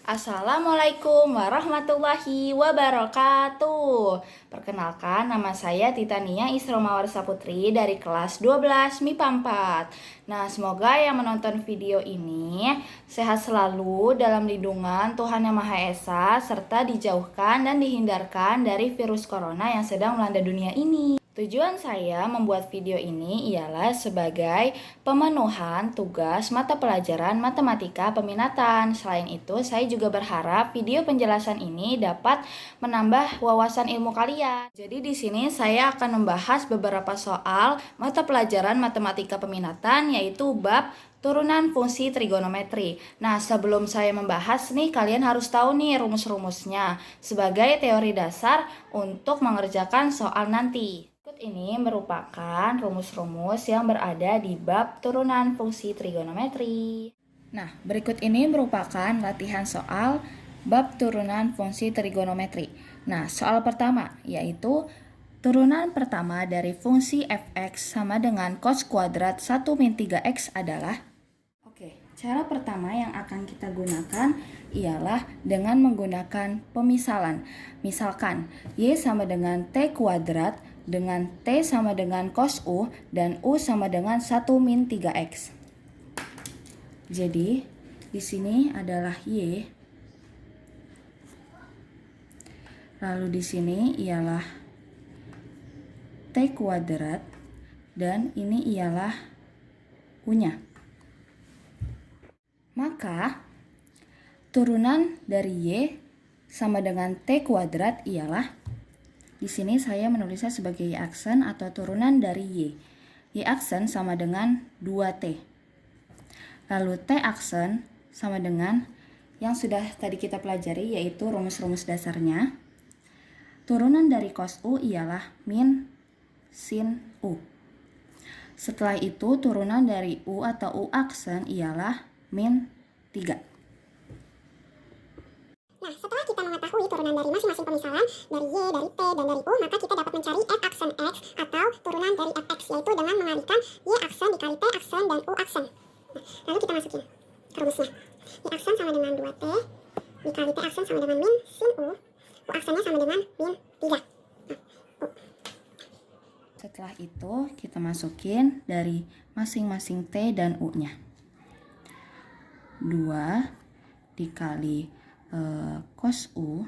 Assalamualaikum warahmatullahi wabarakatuh. Perkenalkan, nama saya Titania Isromawarsa Putri dari kelas 12 MIPA 4. Nah, semoga yang menonton video ini sehat selalu dalam lindungan Tuhan Yang Maha Esa, serta dijauhkan dan dihindarkan dari virus corona yang sedang melanda dunia ini. Tujuan saya membuat video ini ialah sebagai pemenuhan tugas mata pelajaran matematika peminatan. Selain itu, saya juga berharap video penjelasan ini dapat menambah wawasan ilmu kalian. Jadi di sini saya akan membahas beberapa soal mata pelajaran matematika peminatan, yaitu bab turunan fungsi trigonometri. Nah, sebelum saya membahas nih, kalian harus tahu nih rumus-rumusnya sebagai teori dasar untuk mengerjakan soal nanti. Berikut ini merupakan rumus-rumus yang berada di bab turunan fungsi trigonometri. Nah, berikut ini merupakan latihan soal bab turunan fungsi trigonometri. Nah, soal pertama yaitu turunan pertama dari fungsi fx sama dengan cos kuadrat 1 min 3x adalah. Oke, cara pertama yang akan kita gunakan ialah dengan menggunakan pemisalan. Misalkan, y sama dengan t kuadrat dengan t sama dengan cos u dan u sama dengan 1 min 3x. Jadi, di sini adalah y. Lalu di sini ialah t kuadrat dan ini ialah u-nya. Maka, turunan dari y sama dengan t kuadrat ialah, di sini saya menulisnya sebagai y aksen atau turunan dari y. Y aksen sama dengan 2t. Lalu t aksen sama dengan yang sudah tadi kita pelajari, yaitu rumus-rumus dasarnya. Turunan dari cos u ialah min sin u. Setelah itu turunan dari u atau u aksen ialah min 3. Nah, setelah kita mengetahui turunan dari masing-masing pemisalan, dari y, dari t, dan dari u, maka kita dapat mencari f aksen x atau turunan dari fx, yaitu dengan mengalihkan y aksen dikali t aksen dan u aksen. Nah, lalu kita masukin rumusnya. Y aksen sama dengan 2t, dikali t aksen sama dengan min sin u aksennya sama dengan min 3. Nah, u. Setelah itu kita masukin dari masing-masing t dan u-nya. 2 dikali cos u,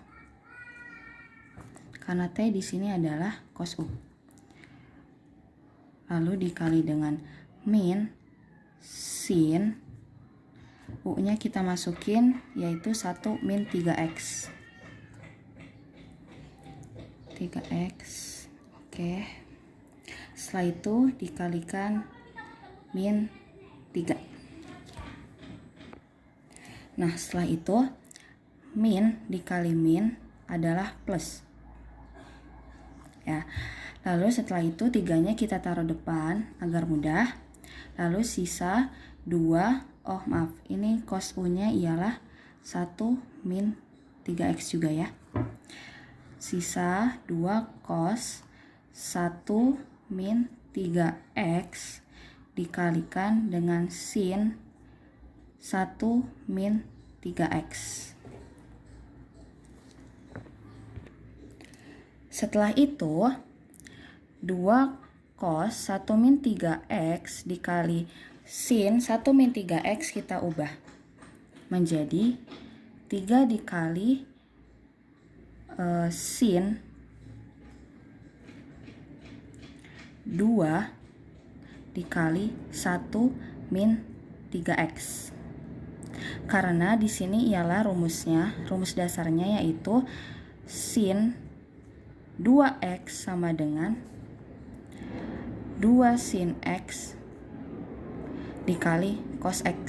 karena t di sini adalah cos u. Lalu dikali dengan min sin u-nya kita masukin, yaitu 1 min 3x. 3x. Oke. Setelah itu dikalikan min 3. Nah, setelah itu min dikali min adalah plus. Ya. Lalu setelah itu 3-nya kita taruh depan agar mudah. Lalu sisa 2, ini cos u-nya ialah 1 min 3x juga ya. Sisa 2 cos 1 min 3x dikalikan dengan sin 1 min 3x. Setelah itu 2 cos 1 min 3x dikali sin 1 min 3x kita ubah menjadi 3 dikali sin 2 dikali 1 min 3x. Karena di sini ialah rumus dasarnya yaitu sin 2x sama dengan 2 sin x dikali cos x.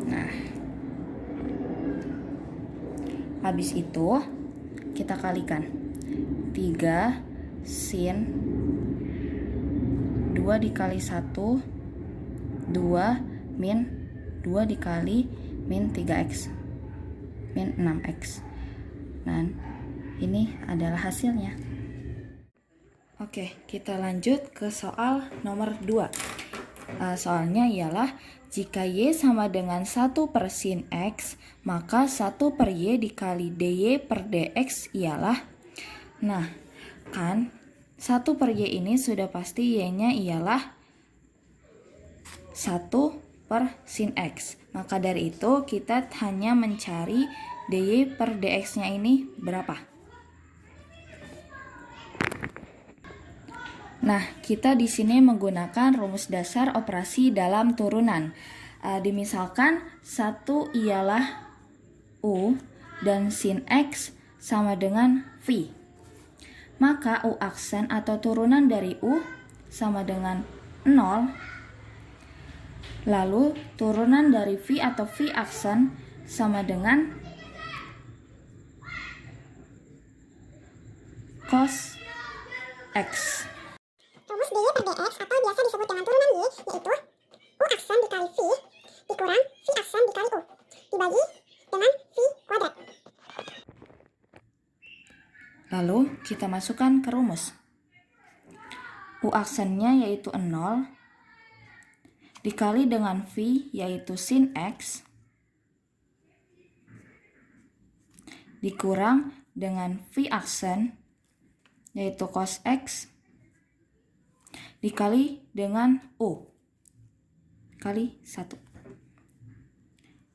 Nah, habis itu kita kalikan 3 sin 2 dikali 1 2 min 2 dikali min 3x min 6x. Dan ini adalah hasilnya. Oke, kita lanjut ke soal nomor 2. Soalnya ialah jika Y sama dengan 1 per sin X, maka 1 per Y dikali dy per dx ialah, nah kan 1 per Y ini sudah pasti Y-nya ialah 1 per sin X. Maka dari itu kita hanya mencari dy per dx-nya ini berapa. Nah, kita di sini menggunakan rumus dasar operasi dalam turunan. Dimisalkan 1 ialah U dan sin X sama dengan V. Maka U aksen atau turunan dari U sama dengan 0. Lalu turunan dari V atau V aksen sama dengan cos X. Rumus dy per dx atau biasa disebut dengan turunan y yaitu U aksen dikali V dikurang V aksen dikali U dibagi dengan V kuadrat. Lalu kita masukkan ke rumus. U aksennya yaitu 0 dikali dengan V yaitu sin X dikurang dengan V aksen yaitu cos X dikali dengan U kali 1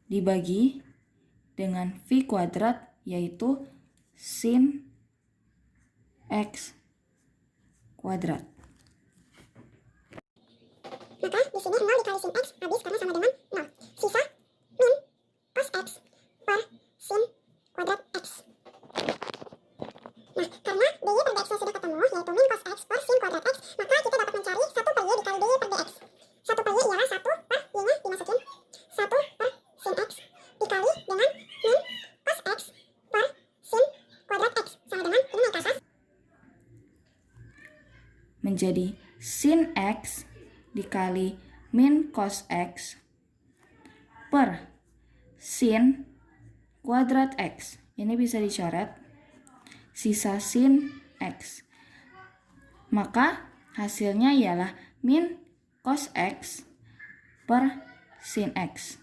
dibagi dengan V kuadrat yaitu sin X kuadrat. Maka di sini 0 dikali sin X habis karena sama dengan 0. Sisa min cos X per sin kuadrat X. Nah, karena dy per dx-nya sudah ketemu yaitu min cos X per sin kuadrat X, maka kita dapat mencari 1 per y dikali dy per dx. 1 per y ialah 1 per y-nya dimasukin 1 per sin X dikali dengan min cos X per sin kuadrat X sama dengan ini naik ke atas Menjadi sin X dikali min cos X per sin kuadrat X. Ini bisa dicoret. Sisa sin X. Maka hasilnya ialah min cos X per sin X.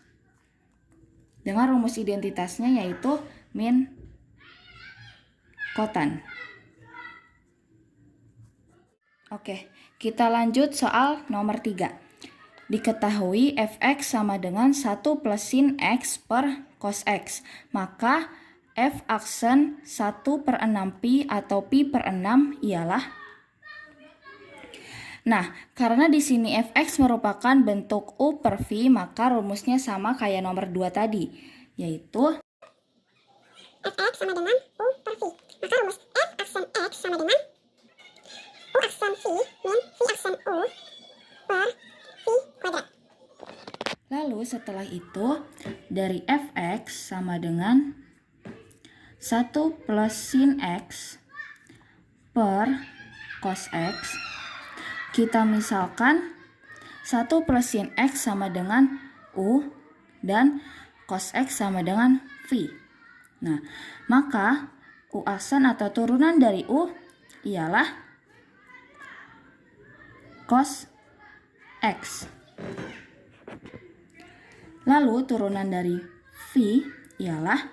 Dengan rumus identitasnya yaitu min kotan. Oke, kita lanjut soal nomor 3. Diketahui fx sama dengan 1 plus sin x per cos x. Maka f aksen 1 per 6 pi atau pi per 6 ialah. Nah, karena di sini fx merupakan bentuk u per v, maka rumusnya sama kayak nomor 2 tadi, yaitu fx sama dengan u per v. Maka rumus f aksen x sama dengan u aksen v min v aksen u per v kuadrat. Lalu setelah itu dari fx sama dengan 1 plus sin x per cos x. Kita misalkan 1 plus sin x sama dengan u dan cos x sama dengan v. Nah, maka u aksen atau turunan dari u ialah cos x. Lalu turunan dari v ialah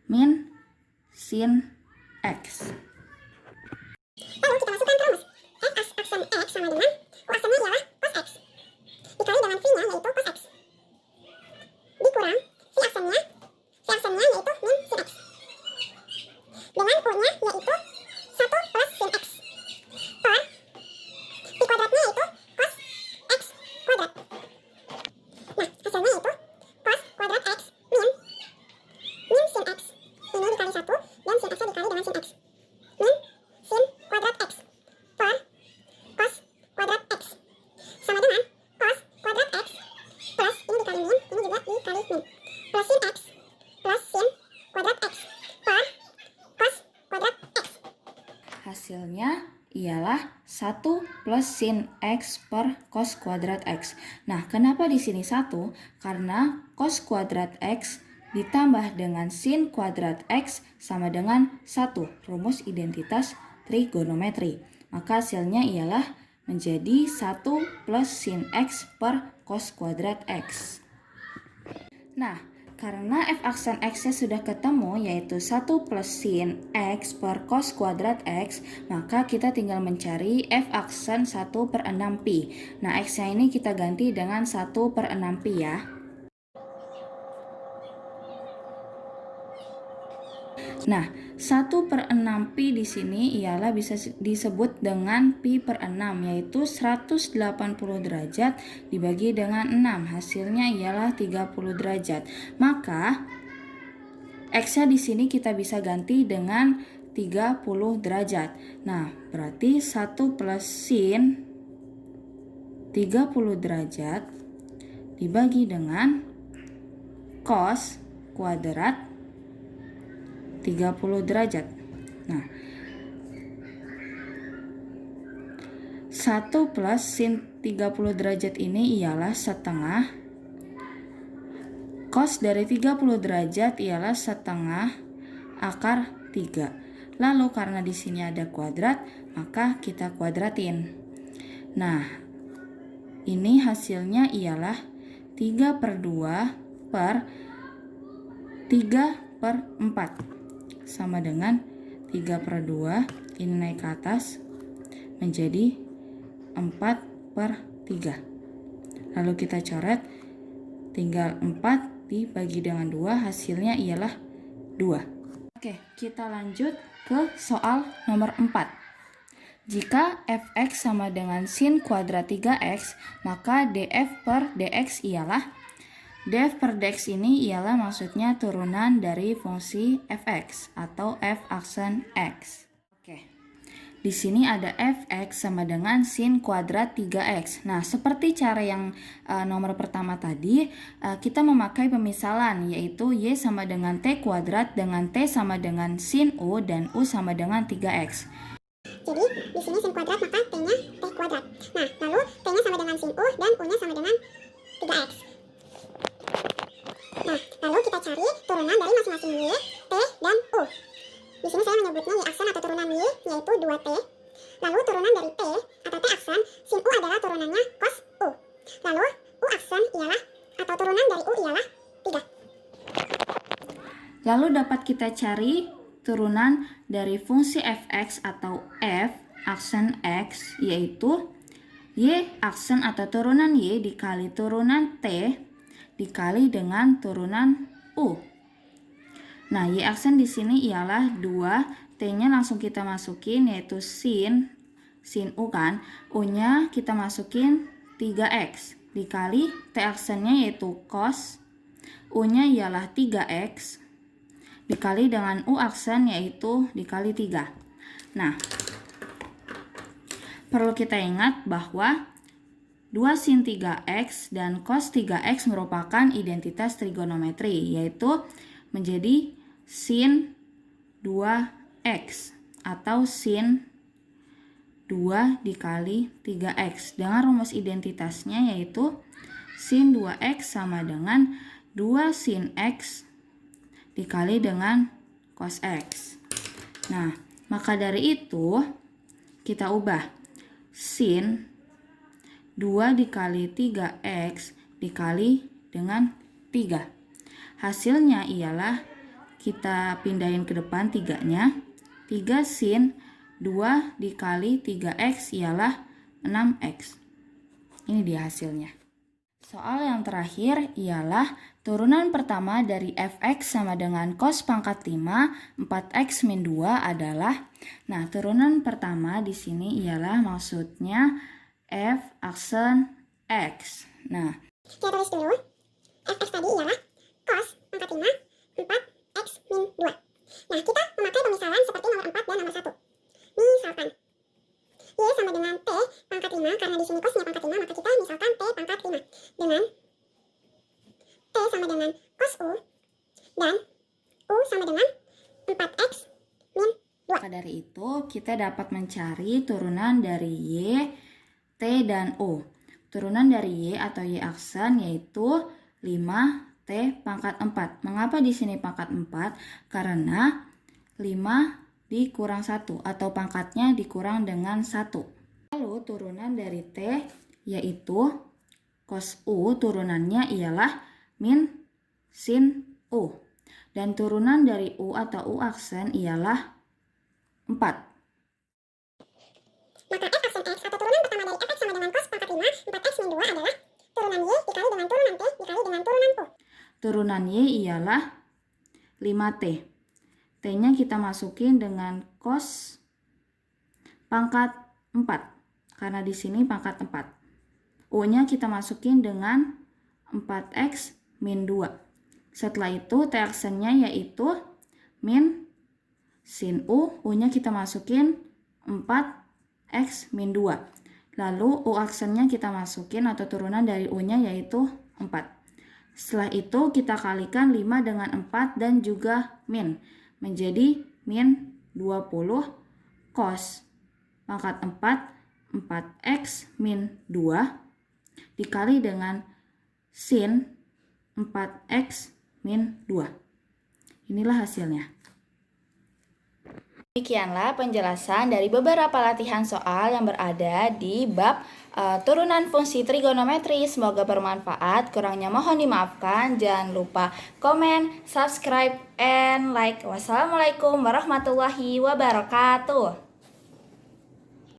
min sin x. Lalu kita masukkan ke rumus f aksen x sama dengan u aksennya ialah cos x dikali dengan v-nya yaitu cos x dikurang v aksennya yaitu min sin x dengan u-nya yaitu 1 plus sin x per v kuadratnya yaitu cos x kuadrat. Nah, hasilnya yaitu cos kuadrat x min sin x ini dikali 1 dan sin x-nya dikali dengan sin x min sin kuadrat x per cos kuadrat x sama dengan cos kuadrat x plus ini dikali min, ini juga dikali min, plus sin x plus sin kuadrat x per cos kuadrat x. Hasilnya ialah 1 plus sin x per cos kuadrat x. Nah, kenapa di sini 1? Karena cos kuadrat x ditambah dengan sin kuadrat x sama dengan 1, rumus identitas trigonometri. Maka hasilnya ialah menjadi 1 plus sin X per cos kuadrat X. Nah, karena f aksen X-nya sudah ketemu, yaitu 1 plus sin X per cos kuadrat X, maka kita tinggal mencari f aksen 1 per 6pi. Nah, X-nya ini kita ganti dengan 1 per 6pi ya. Nah, 1 per 6pi di sini ialah bisa disebut dengan pi per 6, yaitu 180 derajat dibagi dengan 6. Hasilnya ialah 30 derajat. Maka, X-nya di sini kita bisa ganti dengan 30 derajat. Nah, berarti 1 plus sin 30 derajat dibagi dengan cos kuadrat 30 derajat. Nah, 1 plus sin 30 derajat ini ialah setengah. Cos dari 30 derajat ialah setengah akar 3. Lalu karena di sini ada kuadrat, maka kita kuadratin. Nah, ini hasilnya ialah 3 per 2 per 3 per 4. Sama dengan 3 per 2, ini naik ke atas, menjadi 4 per 3. Lalu kita coret, tinggal 4 dibagi dengan 2, hasilnya ialah 2. Oke, kita lanjut ke soal nomor 4. Jika fx sama dengan sin kuadrat 3x, maka df per dx ialah, df per dx ini ialah maksudnya turunan dari fungsi fx atau f aksen x. Oke. Di sini ada fx sama dengan sin kuadrat 3x. Nah, seperti cara yang nomor pertama tadi, kita memakai pemisalan, yaitu y sama dengan t kuadrat dengan t sama dengan sin u dan u sama dengan 3x. Jadi, di sini sin kuadrat maka t-nya t kuadrat. Nah, lalu t-nya sama dengan sin u dan u-nya sama dengan 3x. Nah, lalu kita cari turunan dari masing-masing y, t, dan u. Di sini saya menyebutnya y aksen atau turunan y, yaitu 2t. Lalu turunan dari t atau t aksen, sin u adalah turunannya cos u. Lalu u aksen ialah, atau turunan dari u ialah 3. Lalu dapat kita cari turunan dari fungsi fx atau f aksen x, yaitu y aksen atau turunan y dikali turunan t dikali dengan turunan u. Nah, y aksen di sini ialah 2, t-nya langsung kita masukin yaitu sin u kan, u-nya kita masukin 3x dikali t aksennya yaitu cos, u-nya ialah 3x dikali dengan u aksen yaitu dikali 3. Nah, perlu kita ingat bahwa 2 sin 3x dan cos 3x merupakan identitas trigonometri, yaitu menjadi sin 2x atau sin 2 dikali 3x. Dengan rumus identitasnya yaitu sin 2x sama dengan 2 sin x dikali dengan cos x. Nah, maka dari itu kita ubah sin 2 dikali 3x dikali dengan 3. Hasilnya ialah kita pindahin ke depan 3-nya. 3 sin 2 dikali 3x ialah 6x. Ini dia hasilnya. Soal yang terakhir ialah turunan pertama dari fx sama dengan cos pangkat 5 4x min 2 adalah, nah turunan pertama di sini ialah maksudnya f aksen x. Nah, kita tulis dulu, fx tadi ialah cos pangkat 5 4x min 2. Nah, kita memakai pemisalan seperti nomor 4 dan nomor 1. Misalkan y sama dengan t pangkat 5, karena di sini cosnya pangkat 5, maka kita misalkan t pangkat 5 dengan t sama dengan cos u dan u sama dengan 4x min 2. maka dari itu kita dapat mencari turunan dari y, t, dan u. Turunan dari y atau y aksen yaitu 5t pangkat 4. Mengapa di sini pangkat 4? Karena 5 dikurang 1 atau pangkatnya dikurang dengan 1. Lalu turunan dari T yaitu cos U turunannya ialah min sin U. Dan turunan dari U atau U aksen ialah 4. Maka f aksen x atau turunan pertama dari fx sama dengan cos pangkat 5, 4x min 2 adalah turunan y dikali dengan turunan t dikali dengan turunan u. Turunan y ialah 5t. T-nya kita masukin dengan cos pangkat 4 karena di sini pangkat 4. U-nya kita masukin dengan 4x min 2. Setelah itu T aksennya yaitu min sin U. U-nya kita masukin 4x min 2. Lalu U aksennya kita masukin atau turunan dari U-nya yaitu 4. Setelah itu kita kalikan 5 dengan 4 dan juga min. Menjadi min 20 cos pangkat 4 4x min 2 dikali dengan sin 4x min 2. Inilah hasilnya. Demikianlah penjelasan dari beberapa latihan soal yang berada di bab turunan fungsi trigonometri. Semoga bermanfaat. Kurangnya mohon dimaafkan. Jangan lupa komen, subscribe, and like. Wassalamualaikum warahmatullahi wabarakatuh.